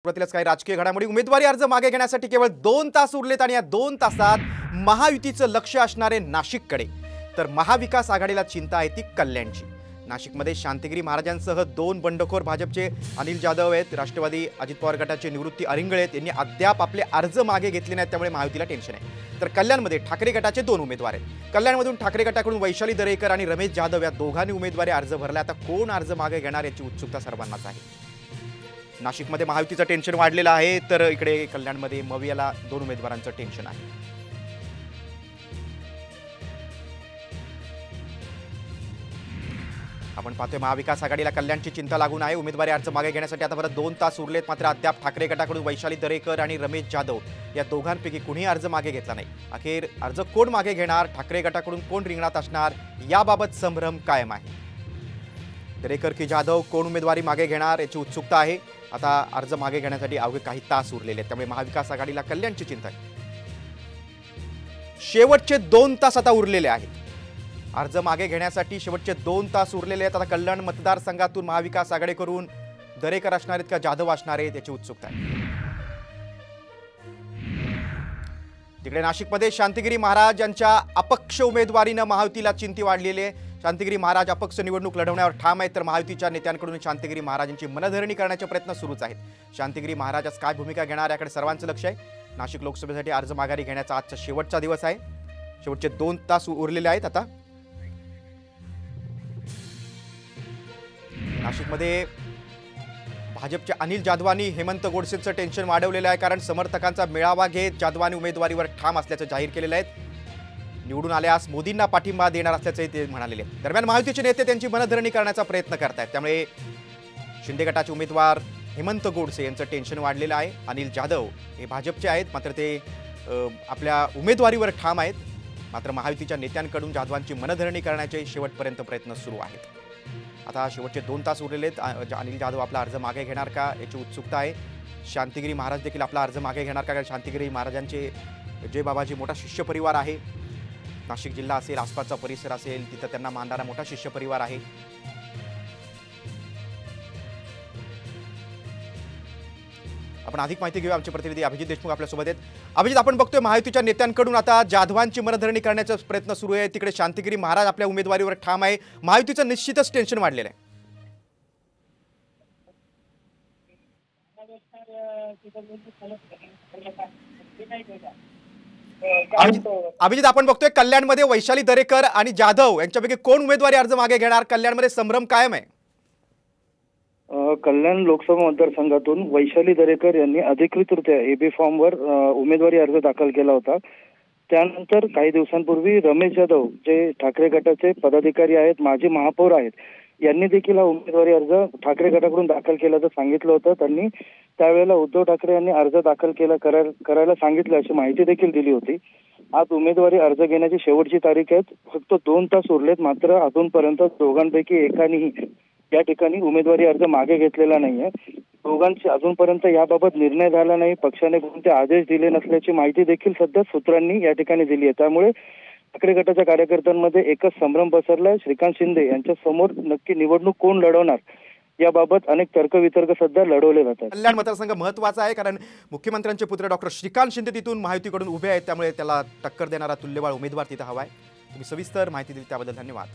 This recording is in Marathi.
सुरुवातीलाच काही राजकीय घडामोडी उमेदवारी अर्ज मागे घेण्यासाठी केवळ 2 तास उरलेत आणि या 2 तासात महायुतीचं लक्ष असणारे नाशिककडे तर महाविकास आघाडीला चिंता आहे ती कल्याणची। नाशिकमध्ये शांतिगिरी महाराजांसह 2 बंडखोर भाजपचे अनिल जाधव आहेत, राष्ट्रवादी अजित पवार गटाचे निवृत्ती अरिंगळे आहेत, यांनी अद्याप आपले अर्ज मागे घेतले नाहीत, त्यामुळे महायुतीला टेन्शन आहे। तर कल्याणमध्ये ठाकरे गटाचे 2 उमेदवार आहेत। कल्याणमधून ठाकरे गटाकडून वैशाली दरेकर आणि रमेश जाधव या दोघांनी उमेदवारी अर्ज भरला। आता कोण अर्ज मागे घेणार याची उत्सुकता सर्वांनाच आहे। नाशिकमध्ये महायुतीचं टेन्शन वाढलेलं आहे, तर इकडे कल्याणमध्ये मवियाला 2 उमेदवारांचं टेन्शन आहे। आपण पाहतोय महाविकास आघाडीला कल्याणची चिंता लागून आहे। उमेदवारी अर्ज मागे घेण्यासाठी आता परत 2 तास उरलेत, मात्र अद्याप ठाकरे गटाकडून वैशाली दरेकर आणि रमेश जाधव या दोघांपैकी कुणीही अर्ज मागे घेतला नाही। अखेर अर्ज कोण मागे घेणार, ठाकरे गटाकडून कोण रिंगणात असणार याबाबत संभ्रम कायम आहे। दरेकर की जाधव कोण उमेदवारी मागे घेणार याची उत्सुकता आहे। आता अर्ज मागे घेण्यासाठी अवघे काही तास उरलेले आहेत, त्यामुळे महाविकास आघाडीला कल्याणची चिंता आहे। शेवटचे 2 तास आता उरलेले आहेत। अर्ज मागे घेण्यासाठी शेवटचे 2 तास उरलेले आहेत। आता कल्याण मतदारसंघातून महाविकास आघाडीकडून दरेकर असणार आहेत का जाधव असणार आहेत याची उत्सुकता आहे। तिकडे नाशिकमध्ये शांतिगिरी महाराज यांच्या अपक्ष उमेदवारीने महायुतीला चिंता वाढलेली आहे। शांतिगिरी महाराज अपक्ष निवडणूक लढवण्यावर ठाम आहेत, तर महायुतीच्या नेत्यांकडून शांतिगिरी महाराजांची मनधरणी करण्याचे प्रयत्न सुरूच आहेत। शांतिगिरी महाराज आज काय भूमिका घेणार याकडे सर्वांचं लक्ष आहे। नाशिक लोकसभेसाठी अर्ज माघारी घेण्याचा आजचा शेवटचा दिवस आहे। शेवटचे 2 तास उरलेले आहेत। आता नाशिकमध्ये भाजपच्या अनिल जाधवांनी हेमंत गोडसेंचं टेन्शन वाढवलेलं आहे, कारण समर्थकांचा मेळावा घेत जाधवांनी उमेदवारीवर ठाम असल्याचं जाहीर केलेलं आहे। निवडून आल्यास मोदींना पाठिंबा देणार असल्याचे ते म्हणालेले आहेत। दरम्यान महायुतीचे नेते त्यांची मनधरणी करण्याचा प्रयत्न करतायत, त्यामुळे शिंदे गटाचे उमेदवार हेमंत गोडसे यांचं टेन्शन वाढलेलं आहे। अनिल जाधव हे भाजपचे आहेत, मात्र ते आपल्या उमेदवारीवर ठाम आहेत, मात्र महायुतीच्या नेत्यांकडून जाधवांची मनधरणी करण्याचे शेवटपर्यंत प्रयत्न सुरू आहेत। आता शेवटचे 2 तास उरलेले आहेत। अनिल जाधव आपला अर्ज मागे घेणार का याची उत्सुकता आहे। शांतिगिरी महाराज देखील आपला अर्ज मागे घेणार का, कारण शांतिगिरी महाराजांचे जय बाबाजी मोठा शिष्य परिवार आहे। नाशिक जिल्हा असेल, आसपासचा परिसर असेल, तिथं त्यांना मानणारा मोठा शिष्य परिवार आहे। आपण अधिक माहिती घेऊया, आमचे प्रतिनिधी अभिजित देशमुख आपल्या सोबत आहेत। अभिजित, आपण बघतोय महायुतीच्या नेत्यांकडून आता जाधवांची मनधरणी करण्याचा प्रयत्न सुरू आहे। तिकडे शांतिगिरी महाराज आपल्या उमेदवारीवर ठाम आहे। महायुतीचं निश्चितच टेन्शन वाढलेलं आहे। अभिजित, आपण बघतोय कल्याणमध्ये वैशाली दरेकर आणि जाधव यांच्यापैकी कोण उमेदवारी अर्ज मागे घेणार, कल्याणमध्ये संभ्रम कायम आहे। कल्याण लोकसभा मतदारसंघातून वैशाली दरेकर यांनी अधिकृतरित्या एबी फॉर्मवर उमेदवारी अर्ज दाखल केला होता। त्यानंतर काही दिवसांपूर्वी रमेश जाधव जे ठाकरे गटाचे पदाधिकारी आहेत, माजी महापौर आहेत, यांनी देखील हा उमेदवारी अर्ज ठाकरे गटाकडून दाखल केल्याचं सांगितलं होतं। त्यांनी त्यावेळेला उद्धव ठाकरे यांनी अर्ज दाखल करायला सांगितलं अशी माहिती देखील दिली होती। आज उमेदवारी अर्ज घेण्याची शेवटची तारीख आहे। फक्त 2 तास उरलेत, मात्र अजूनपर्यंत दोघांपैकी एकानेही या ठिकाणी उमेदवारी अर्ज मागे घेतलेला नाहीये। दोघांची अजूनपर्यंत याबाबत निर्णय झाला नाही। पक्षाने कोणते आदेश दिले नसल्याची माहिती देखील सध्या सूत्रांनी या ठिकाणी दिली आहे। त्यामुळे ठाकरे गटाच्या कार्यकर्त्यांमध्ये एकच संभ्रम पसरलाय। श्रीकांत शिंदे यांच्या समोर नक्की निवडणूक कोण लढवणार याबाबत अनेक तर्कवितर्क सध्या लढवले जातात। कल्याण मतदारसंघ महत्त्वाचा आहे, कारण मुख्यमंत्र्यांचे पुत्र डॉक्टर श्रीकांत शिंदे तिथून महायुतीकडून उभे आहेत, त्यामुळे त्याला टक्कर देणारा तुल्यबळ उमेदवार तिथे हवा आहे। तुम्ही सविस्तर माहिती दिली त्याबद्दल धन्यवाद।